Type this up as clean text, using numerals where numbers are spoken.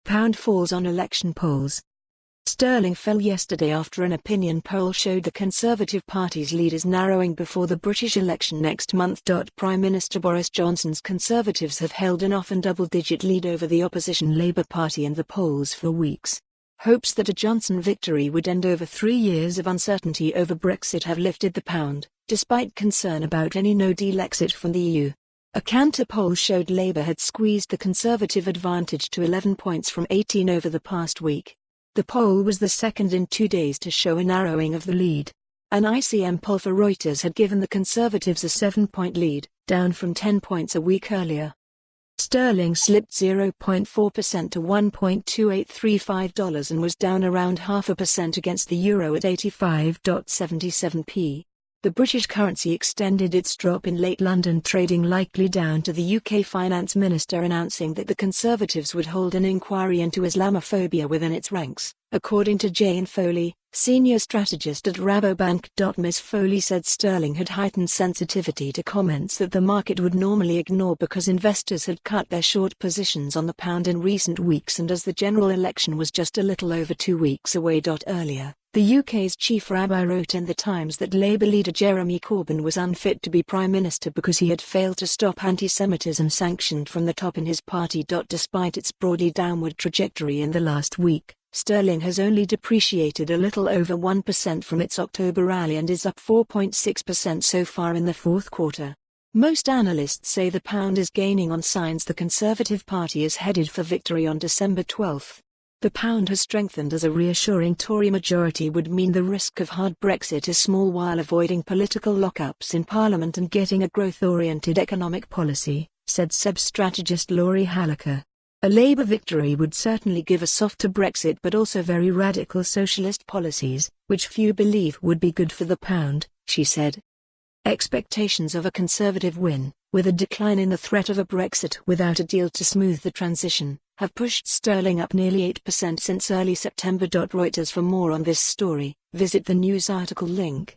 Pound falls on election polls. Sterling fell yesterday after an opinion poll showed the Conservative Party's lead is narrowing before the British election next month. Prime Minister Boris Johnson's Conservatives have held an often double-digit lead over the opposition Labour Party and the polls for weeks. Hopes that a Johnson victory would end over 3 years of uncertainty over Brexit have lifted the pound, despite concern about any no-deal exit from the EU. A Kantar poll showed Labour had squeezed the Conservative advantage to 11 points from 18 over the past week. The poll was the second in 2 days to show a narrowing of the lead. An ICM poll for Reuters had given the Conservatives a 7-point lead, down from 10 points a week earlier. Sterling slipped 0.4% to $1.2835 and was down around 0.5% against the euro at 85.77p. The British currency extended its drop in late London trading, likely down to the UK Finance Minister announcing that the Conservatives would hold an inquiry into Islamophobia within its ranks. According to Jane Foley, senior strategist at Rabobank.Ms Foley said sterling had heightened sensitivity to comments that the market would normally ignore because investors had cut their short positions on the pound in recent weeks and as the general election was just a little over 2 weeks away. Earlier, the UK's chief rabbi wrote in The Times that Labour leader Jeremy Corbyn was unfit to be Prime Minister because he had failed to stop anti-Semitism sanctioned from the top in his party. Despite its broadly downward trajectory in the last week, sterling has only depreciated a little over 1% from its October rally and is up 4.6% so far in the fourth quarter. Most analysts say the pound is gaining on signs the Conservative Party is headed for victory on December 12. The pound has strengthened as a reassuring Tory majority would mean the risk of hard Brexit is small while avoiding political lockups in Parliament and getting a growth-oriented economic policy, said SEB strategist Laurie Hallaker. A Labour victory would certainly give a softer Brexit but also very radical socialist policies, which few believe would be good for the pound, she said. Expectations of a Conservative win, with a decline in the threat of a Brexit without a deal to smooth the transition, have pushed sterling up nearly 8% since early September. Reuters. For more on this story, visit the news article link.